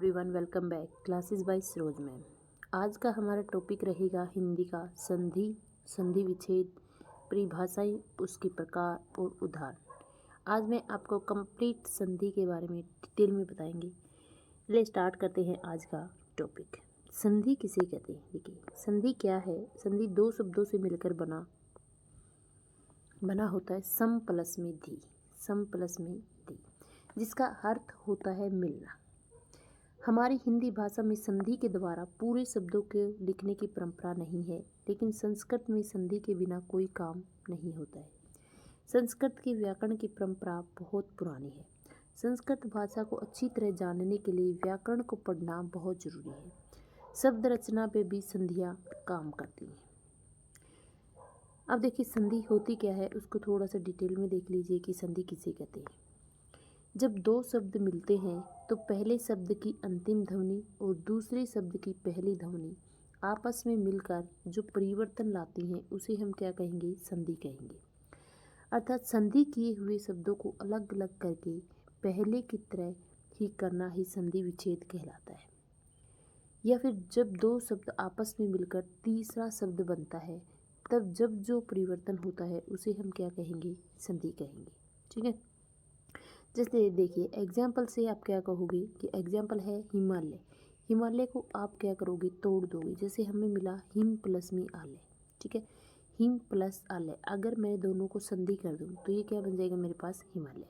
Everyone, welcome back classes bye Saroj ma'am. आज का हमारा टॉपिक रहेगा हिंदी का संधि, संधि विच्छेद, परिभाषाएं, उसके प्रकार और उदाहरण। आज मैं आपको कंप्लीट संधि के बारे में डिटेल में बताएंगे। चलिए स्टार्ट करते हैं आज का टॉपिक। संधि किसे कहते हैं? देखिए, संधि क्या है? संधि दो शब्दों से मिलकर बना होता है सम प्लस में धी, सम प्लस में धी, जिसका अर्थ होता है मिलना। हमारी हिंदी भाषा में संधि के द्वारा पूरे शब्दों के लिखने की परंपरा नहीं है, लेकिन संस्कृत में संधि के बिना कोई काम नहीं होता है। संस्कृत के व्याकरण की परंपरा बहुत पुरानी है। संस्कृत भाषा को अच्छी तरह जानने के लिए व्याकरण को पढ़ना बहुत जरूरी है। शब्द रचना पे भी संधियाँ काम करती हैं। अब देखिए, संधि होती क्या है उसको थोड़ा सा डिटेल में देख लीजिए कि संधि किसे कहते हैं। जब दो शब्द मिलते हैं तो पहले शब्द की अंतिम ध्वनि और दूसरे शब्द की पहली ध्वनि आपस में मिलकर जो परिवर्तन लाती हैं उसे हम क्या कहेंगे? संधि कहेंगे। अर्थात संधि किए हुए शब्दों को अलग अलग करके पहले की तरह ही करना ही संधि विच्छेद कहलाता है। या फिर जब दो शब्द आपस में मिलकर तीसरा शब्द बनता है, तब जब जो परिवर्तन होता है उसे हम क्या कहेंगे? संधि कहेंगे। ठीक है। जैसे देखिए, एग्जाम्पल से आप क्या कहोगे कि एग्जाम्पल है हिमालय। हिमालय को आप क्या करोगे? तोड़ दोगे। जैसे हमें मिला हिम प्लस में आलय। ठीक है, हिम प्लस आलय, अगर मैं दोनों को संधि कर दूँ तो ये क्या बन जाएगा मेरे पास? हिमालय।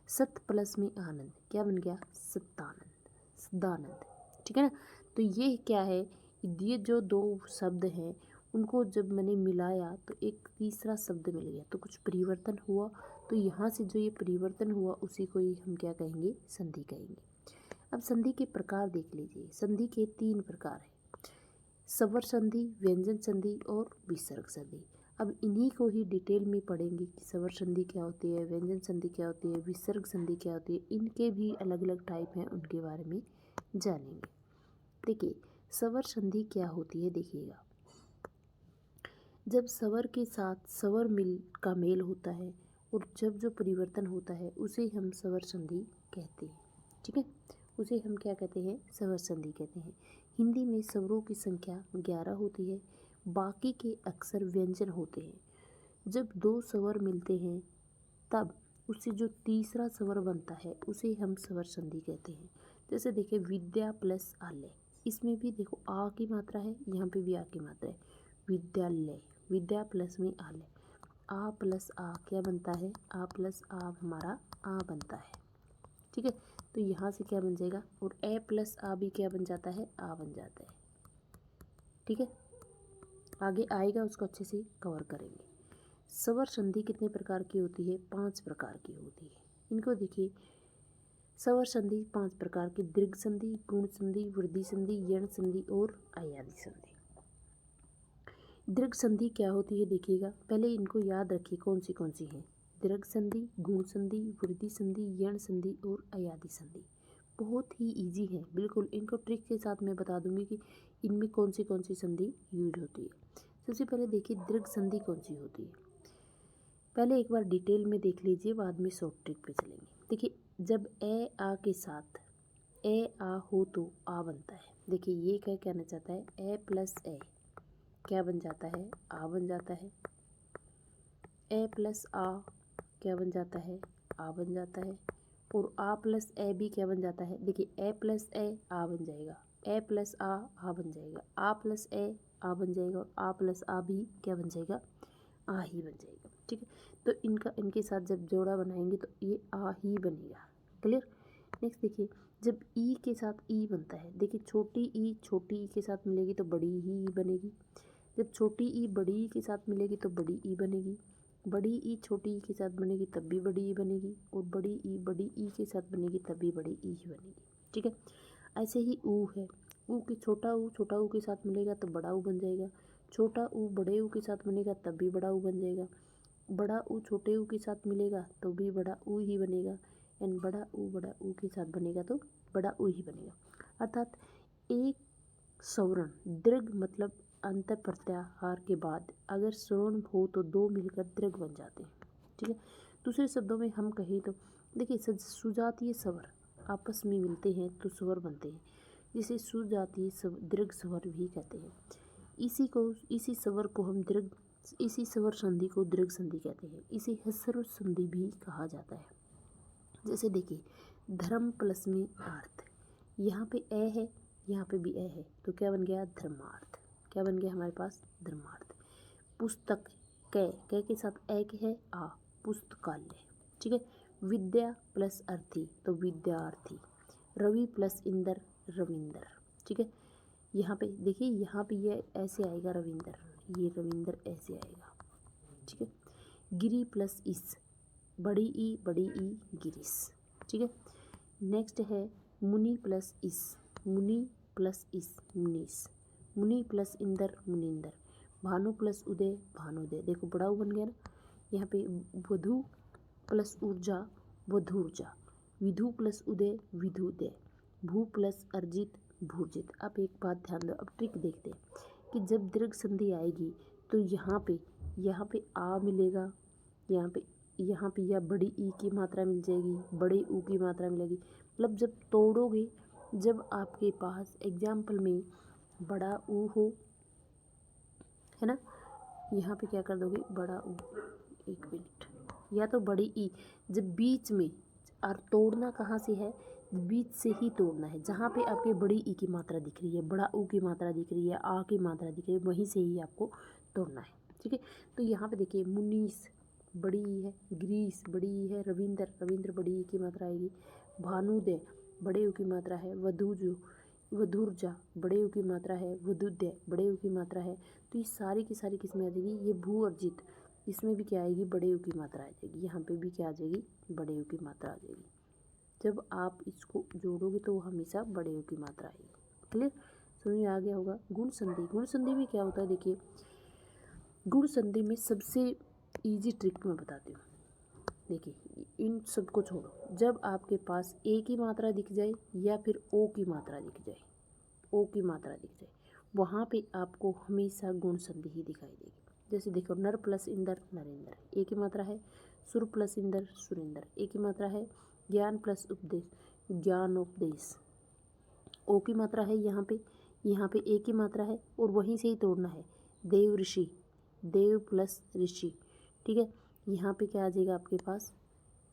सत प्लस में आनंद, क्या बन गया? सत्तानंद, सदानंद। ठीक है ना। तो ये क्या है? ये जो दो शब्द हैं उनको जब मैंने मिलाया तो एक तीसरा शब्द मिल गया, तो कुछ परिवर्तन हुआ। तो यहाँ से जो ये परिवर्तन हुआ उसी को ही हम क्या कहेंगे? संधि कहेंगे। अब संधि के प्रकार देख लीजिए। संधि के 3 प्रकार हैं: स्वर संधि, व्यंजन संधि और विसर्ग संधि। अब इन्हीं को ही डिटेल में पढ़ेंगे कि स्वर संधि क्या होती है, व्यंजन संधि क्या होती है, विसर्ग संधि क्या होती है। इनके भी अलग अलग टाइप हैं, उनके बारे में जानेंगे। देखिए, स्वर संधि क्या होती है, देखिएगा। जब स्वर के साथ स्वर का मेल होता है और जब जो परिवर्तन होता है उसे हम स्वर संधि कहते हैं। ठीक है, उसे हम क्या कहते हैं? स्वर संधि कहते हैं। हिंदी में स्वरों की संख्या 11 होती है, बाकी के अक्षर व्यंजन होते हैं। जब दो स्वर मिलते हैं तब उससे जो तीसरा स्वर बनता है उसे हम स्वर संधि कहते हैं। जैसे देखिए, विद्या प्लस आलय, इसमें भी देखो आ की मात्रा है, यहाँ पे भी आ की मात्रा है। विद्यालय, विद्या प्लस में आलय, आ प्लस आ क्या बनता है? आ प्लस आ हमारा आ बनता है। ठीक है, तो यहाँ से क्या बन जाएगा? और ए प्लस आ भी क्या बन जाता है? आ बन जाता है। ठीक है, आगे आएगा उसको अच्छे से कवर करेंगे। स्वर संधि कितने प्रकार की होती है? 5 प्रकार की होती है। इनको देखिए, स्वर संधि 5 प्रकार की: दीर्घ संधि, गुण संधि, वृद्धि संधि, यण संधि और अयादि संधि। दीर्घ संधि क्या होती है देखिएगा, पहले इनको याद रखिए कौन सी हैं। दीर्घ संधि, गुण संधि, वृद्धि संधि, यण संधि और अयादि संधि। बहुत ही इजी है, बिल्कुल इनको ट्रिक के साथ मैं बता दूंगी कि इनमें कौन सी संधि यूज होती है। सबसे पहले देखिए, दीर्घ संधि कौन सी होती है, पहले एक बार डिटेल में देख लीजिए, बाद में शॉर्ट ट्रिक पे चलेंगे। देखिए, जब ए आ के साथ ए आ हो तो आ बनता है। देखिए, ये क्या कहना चाहता है? ए प्लस ए क्या बन जाता है? आ बन जाता है। ए प्लस आ क्या बन जाता है? आ बन जाता है। और आ प्लस ए भी क्या बन जाता है? देखिए, ए प्लस ए आ बन जाएगा, ए प्लस आ बन जाएगा, आ प्लस ए आ बन जाएगा, और आ प्लस आ भी क्या बन जाएगा? आ ही बन जाएगा। ठीक है, तो इनके साथ जब जोड़ा बनाएंगे तो ये आ ही बनेगा। क्लियर। नेक्स्ट देखिए, जब ई के साथ ई बनता है, देखिए छोटी ई के साथ मिलेगी तो बड़ी ही बनेगी। जब छोटी ई बड़ी ई के साथ मिलेगी तो बड़ी ई बनेगी। बड़ी ई छोटी ई के साथ बनेगी तब भी बड़ी ई बनेगी, और बड़ी ई के साथ बनेगी तब भी बड़ी ई ही बनेगी। ठीक है, ऐसे ही ऊ है। ऊ के छोटा ऊ के साथ मिलेगा तो बड़ा ऊ बन जाएगा। छोटा ऊ बड़े ऊ के साथ बनेगा तब भी बड़ा ऊ बन जाएगा। बड़ा ऊ छोटे ऊ के साथ मिलेगा तो भी बड़ा ऊ ही बनेगा। एंड बड़ा ऊ के साथ बनेगा तो बड़ा ऊ ही बनेगा। अर्थात एक स्वर्ण दीर्घ मतलब अंत प्रत्याहार के बाद अगर स्वर्ण हो तो दो मिलकर दीर्घ बन जाते हैं। ठीक है, दूसरे शब्दों में हम कहें तो देखिए, सुजातीय स्वर आपस में मिलते हैं तो स्वर बनते हैं, जिसे सुजातीय दीर्घ स्वर भी कहते हैं। इसी स्वर संधि को दीर्घ संधि कहते हैं। इसे ह्रस्व संधि भी कहा जाता है। जैसे देखिए, धर्म प्लस में अर्थ, यहाँ पे ए है, यहाँ पे भी ए है, तो क्या बन गया? धर्मार्थ। क्या बन गया हमारे पास? धर्मार्थ। पुस्तक, कै के साथ एक है आ, पुस्तकालय। ठीक है। विद्या प्लस अर्थी तो विद्यार्थी। रवि प्लस इंदर, रविंदर। ठीक है। यहाँ पे देखिए, यहाँ पे ये ऐसे आएगा रविंदर, ये रविंदर ऐसे आएगा। ठीक है। गिरी प्लस इस, बड़ी ई गिरीश। ठीक है। नेक्स्ट है मुनि प्लस इस, मुनि प्लस इस, मुनीस। मुनि प्लस इंदर, मुनिंदर। भानु प्लस उदय, भानुदय। देखो बड़ा ऊ बन गया ना। यहाँ पे वधु प्लस ऊर्जा, वधूर्जा। विधु प्लस उदय, विधुदय। भू प्लस अर्जित, भूर्जित। अब एक बात ध्यान दो, अब ट्रिक देखते हैं कि जब दीर्घ संधि आएगी तो यहाँ पे आ मिलेगा, यहाँ पे या बड़ी ई की मात्रा मिल जाएगी, बड़े ऊ की मात्रा मिलेगी। मतलब जब तोड़ोगे, जब आपके पास एग्जाम्पल में बड़ा ऊ हो, है ना, यहाँ पे क्या कर दोगे? बड़ा ऊ, एक मिनट, या तो बड़ी ई, जब बीच में, और तोड़ना कहाँ से है? बीच से ही तोड़ना है। जहाँ पे आपके बड़ी ई की मात्रा दिख रही है, बड़ा ऊ की मात्रा दिख रही है, आ की मात्रा दिख रही है, वहीं से ही आपको तोड़ना है। ठीक है। तो यहाँ पे देखिए, मुनीस बड़ी ई है, ग्रीस बड़ी ई है, रविंद्र बड़ी ई की मात्रा आएगी। भानुदय बड़े ऊ की मात्रा है। वधूर्जा बड़े ऊ की मात्रा है। वधुदय बड़े ऊ की मात्रा है। तो ये सारी की सारी किसमें आ जाएगी? ये भू अर्जित, इसमें भी क्या आएगी? बड़े ऊ की मात्रा आ जाएगी। यहाँ पे भी क्या आ जाएगी? बड़े ऊ की मात्रा आ जाएगी। जब आप इसको जोड़ोगे तो हमेशा बड़े ऊ की मात्रा आएगी। क्लियर? समझ में आ गया होगा। गुण संधि में क्या होता है? देखिए, गुण संधि में सबसे इजी ट्रिक मैं बताती हूँ। देखिए, इन सबको छोड़ो, जब आपके पास ए की मात्रा दिख जाए या फिर ओ की मात्रा दिख जाए, वहाँ पे आपको हमेशा गुण संधि ही दिखाई देगी। जैसे देखो, नर प्लस इंदर, नरेंद्र, ए की मात्रा है। सुर प्लस इंदर, सुरेंद्र, ए की मात्रा है। ज्ञान प्लस उपदेश, ज्ञानोपदेश, ओ की मात्रा है। यहाँ पे ए की मात्रा है और वहीं से ही तोड़ना है। देव ऋषि, देव प्लस ऋषि। ठीक है। यहाँ पे क्या आ जाएगा आपके पास?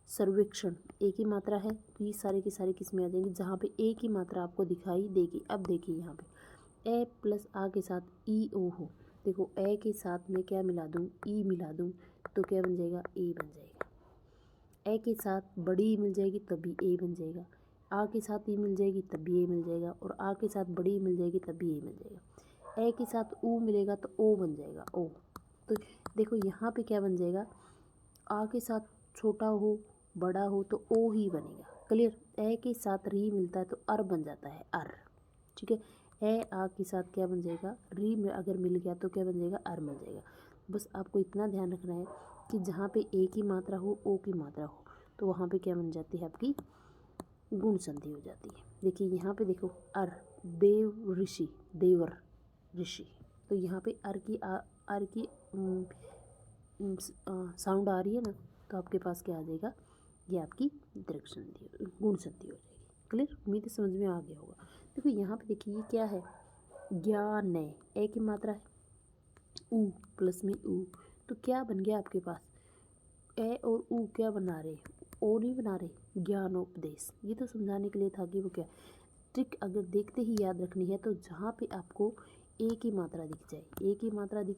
सर्वेक्षण, ए की मात्रा है, तो ये सारे की सारी किस में आ जाएंगे? जहाँ पे ए की मात्रा आपको दिखाई देगी। अब देखिए, यहाँ पे ए प्लस आ के साथ ई ओ हो, देखो ए के साथ में क्या मिला दूँ? ई मिला दूँ, तो क्या बन जाएगा? ए बन जाएगा। ए के साथ बड़ी ई मिल जाएगी तभी ए बन जाएगा। आ के साथ ई मिल जाएगी तब भी ए मिल जाएगा, और आ के साथ बड़ी ई मिल जाएगी तब भी ए मिल जाएगा। ए के साथ ऊ मिलेगा तो ओ बन जाएगा, ओ। तो देखो यहाँ पे क्या बन जाएगा? आ के साथ छोटा हो, बड़ा हो तो ओ ही बनेगा। क्लियर? ए के साथ री मिलता है तो अर बन जाता है, अर। ठीक है। ए आ के साथ क्या बन जाएगा? री में अगर मिल गया तो क्या बन जाएगा? अर मिल जाएगा। बस आपको इतना ध्यान रखना है कि जहाँ पे ए की मात्रा हो, ओ की मात्रा हो, तो वहाँ पे क्या बन जाती है? आपकी गुण संधि हो जाती है। देखिए यहाँ पे देखो, अर, देव ऋषि, देवर ऋषि, तो यहाँ पे अर की साउंड आ रही है ना, तो आपके पास क्या आ जाएगा? ये आपकी दीर्घ संधि, गुण संधि हो जाएगी। क्लियर? उम्मीद है समझ में आ गया होगा। देखो यहाँ पे देखिए, ये क्या है? ज्ञान, ए की मात्रा है, ऊ प्लस में ऊ, तो क्या बन गया आपके पास? ए और ऊ क्या बना रहे? ओ नहीं बना रहे, ज्ञानोपदेश। ये तो समझाने के लिए था कि वो क्या ट्रिक अगर देखते ही याद रखनी है, तो जहाँ पे आपको ए की मात्रा दिख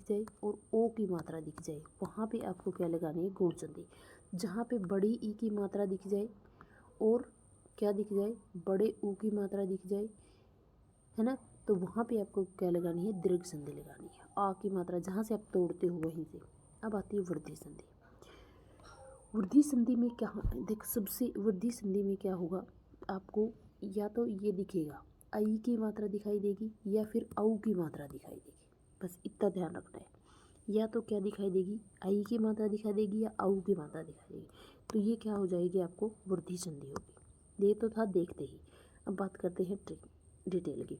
जाए और ओ की मात्रा दिख जाए, वहाँ पे आपको क्या लगानी है? गुण संधि। जहाँ पे बड़ी ई की मात्रा दिख जाए और क्या दिख जाए? बड़े ऊ की मात्रा दिख जाए, है ना, तो वहाँ पे आपको क्या लगानी है? दीर्घ संधि लगानी है। आ की मात्रा जहाँ से आप तोड़ते हो वहीं से। अब आती है वृद्धि संधि। वृद्धि संधि में क्या देख, सबसे वृद्धि संधि में क्या होगा? आपको या तो ये दिखेगा, आई की मात्रा दिखाई देगी या फिर औ की मात्रा दिखाई देगी। बस इतना ध्यान रखना है। या तो क्या दिखाई देगी? आई की मात्रा दिखाई देगी या औ की मात्रा दिखाई देगी। तो ये क्या हो जाएगी? आपको वृद्धि संधि होगी। ये तो था देखते ही। अब बात करते हैं ट्रिक डिटेल की।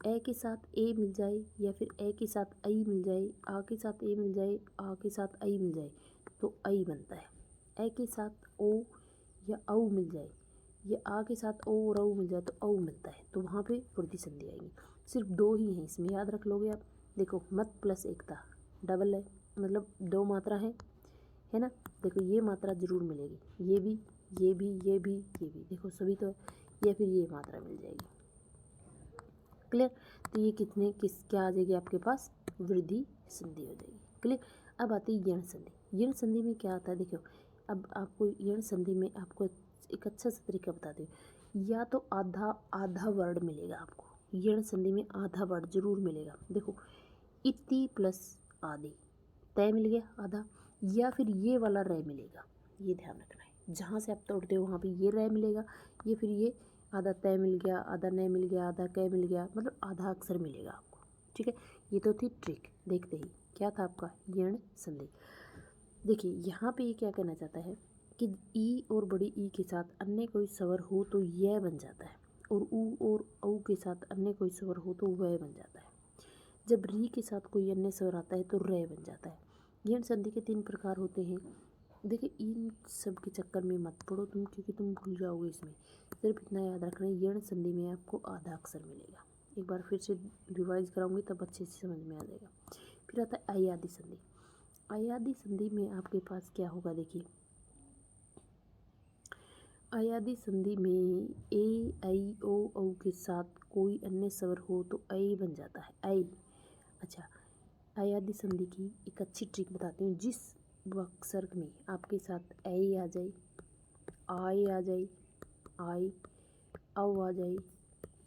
ए के साथ ए मिल जाए या फिर ए के साथ आई मिल जाए, आ के साथ ए मिल जाए, आ के साथ आई मिल जाए, तो आई बनता है। ए के साथ ओ या औ मिल जाए ये आ के साथ ओ और औ मिल जाए तो औ मिलता है, तो वहाँ पे वृद्धि संधि आएगी। सिर्फ 2 ही हैं इसमें, याद रख लोगे आप। देखो मत प्लस एकता डबल है, मतलब 2 मात्रा है ना। देखो ये मात्रा जरूर मिलेगी, ये भी ये भी ये भी ये भी, देखो सभी तो है, या फिर ये मात्रा मिल जाएगी। क्लियर। तो ये क्या आ जाएगी आपके पास, वृद्धि संधि हो जाएगी। क्लियर। अब आती है यण संधि। यण संधि में क्या आता है, देखो अब आपको यण संधि में आपको एक अच्छा सा तरीका बताती हूँ। या तो आधा वर्ड मिलेगा आपको, यण संधि में आधा वर्ड जरूर मिलेगा। देखो इति प्लस आदि, तय मिल गया आधा, या फिर ये वाला रय मिलेगा, ये ध्यान रखना है। जहाँ से आप तोड़ते हो वहाँ पे ये रय मिलेगा, या फिर ये आधा तय मिल गया, आधा नय मिल गया, आधा कै मिल गया, मतलब आधा अक्षर मिलेगा आपको। ठीक है, ये तो थी ट्रिक। देखते ही क्या था आपका यण संधि। देखिए यहाँ पे ये क्या कहना चाहता है कि ई और बड़ी ई के साथ अन्य कोई स्वर हो तो यह बन जाता है, और ऊ और औ के साथ अन्य कोई स्वर हो तो वह बन जाता है। जब री के साथ कोई अन्य स्वर आता है तो रे बन जाता है। यण संधि के 3 प्रकार होते हैं। देखिए इन सब के चक्कर में मत पड़ो तुम, क्योंकि तुम भूल जाओगे इसमें। सिर्फ इतना याद रखना है, यण संधि में आपको आधा अक्षर मिलेगा। एक बार फिर से रिवाइज कराऊंगी तब अच्छे से समझ में आ जाएगा। फिर आता है अयादि संधि। अयादि संधि में आपके पास क्या होगा, देखिए अयादि संधि में ए ऐ ओ औ के साथ कोई अन्य स्वर हो तो ऐ बन जाता है, ऐ। अच्छा, अयादि संधि की एक अच्छी ट्रिक बताती हूँ। जिस अक्षर में आपके साथ ऐ आ जाए, आय आ जाए, आई औ आ जाए,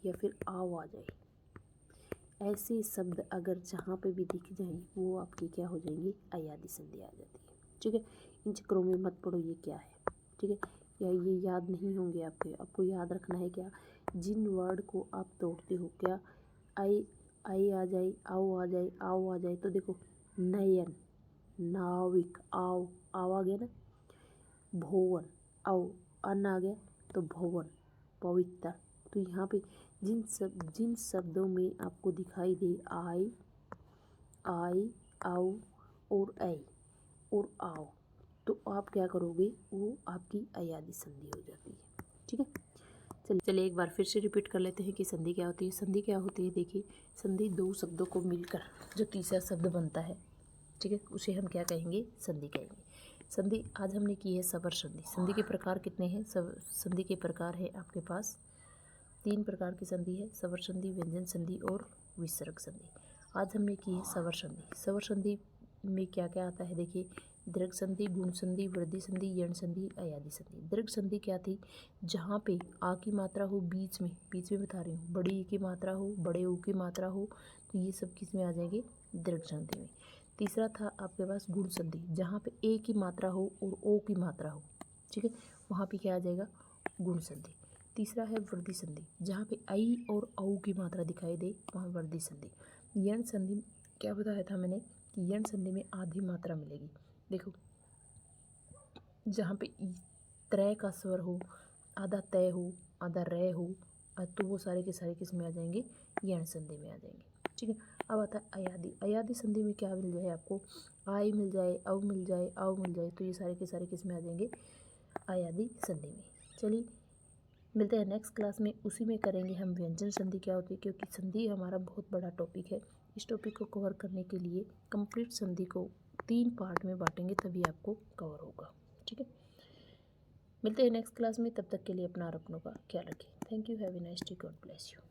या फिर आओ आ जाए, ऐसे शब्द अगर जहाँ पे भी दिख जाए वो आपकी क्या हो जाएंगी, अयादि संधि आ जाती है। ठीक है, इन चक्करों में मत पड़ो ये क्या है। ठीक है, या ये याद नहीं होंगे आपको याद रखना है क्या, जिन वर्ड को आप तोड़ते हो, क्या आई आ जाए, आओ आ जाए, आओ आ जाए, तो देखो नयन, नाविक, आओ आ गया ना, भोवन, आओ अन आ गया तो भवन, पवित्र। तो यहाँ पे जिन शब्दों में आपको दिखाई दे आई आओ और ऐ और आओ, तो आप क्या करोगे, वो आपकी अयादि संधि हो जाती है। ठीक है, चलिए एक बार फिर से रिपीट कर लेते हैं कि संधि क्या होती है। संधि क्या होती है, देखिए संधि 2 शब्दों को मिलकर जो तीसरा शब्द बनता है, ठीक है, उसे हम क्या कहेंगे, संधि कहेंगे। संधि आज हमने की है सवर संधि। संधि के प्रकार कितने हैं, संधि के प्रकार है आपके पास 3 प्रकार की संधि है, सवर संधि, व्यंजन संधि और विसर्ग संधि। आज हमने की है सवर संधि। सवर संधि में क्या क्या आता है, देखिए दीर्घ संधि, गुण संधि, वृद्धि संधि, यण संधि, अयादि संधि। दीर्घ संधि क्या थी, जहाँ पे आ की मात्रा हो बीच में बता रही हूँ, बड़ी ई की मात्रा हो, बड़े ऊ की मात्रा हो, तो ये सब किस में आ जाएंगे, दीर्घ संधि में। तीसरा था आपके पास गुण संधि, जहाँ पे ए की मात्रा हो और ओ की मात्रा हो, ठीक है, वहाँ पे क्या आ जाएगा, गुण संधि। तीसरा है वृद्धि संधि, जहाँ पे आई और औ की मात्रा दिखाई दे, वहाँ वृद्धि संधि। यण संधि क्या बताया था मैंने कि यण संधि में आधी मात्रा मिलेगी। देखो जहाँ पे त्रय का स्वर हो, आधा तय हो, आधा रय हो, तो वो सारे के सारे किस में आ जाएंगे, यण संधि में आ जाएंगे। ठीक है, अब आता है अयादि। अयादि संधि में क्या मिल जाए आपको, आई मिल जाए, औ मिल जाए, आओ मिल जाए, तो ये सारे के सारे किस में आ जाएंगे, अयादि संधि में। चलिए मिलते हैं नेक्स्ट क्लास में, उसी में करेंगे हम व्यंजन संधि क्या होती है, क्योंकि संधि हमारा बहुत बड़ा टॉपिक है। इस टॉपिक को कवर करने के लिए कंप्लीट संधि को 3 पार्ट में बांटेंगे, तभी आपको कवर होगा। ठीक है, मिलते हैं नेक्स्ट क्लास में, तब तक के लिए अपना और अपनों का ख्याल रखें। Thank you, have a nice day, God bless you.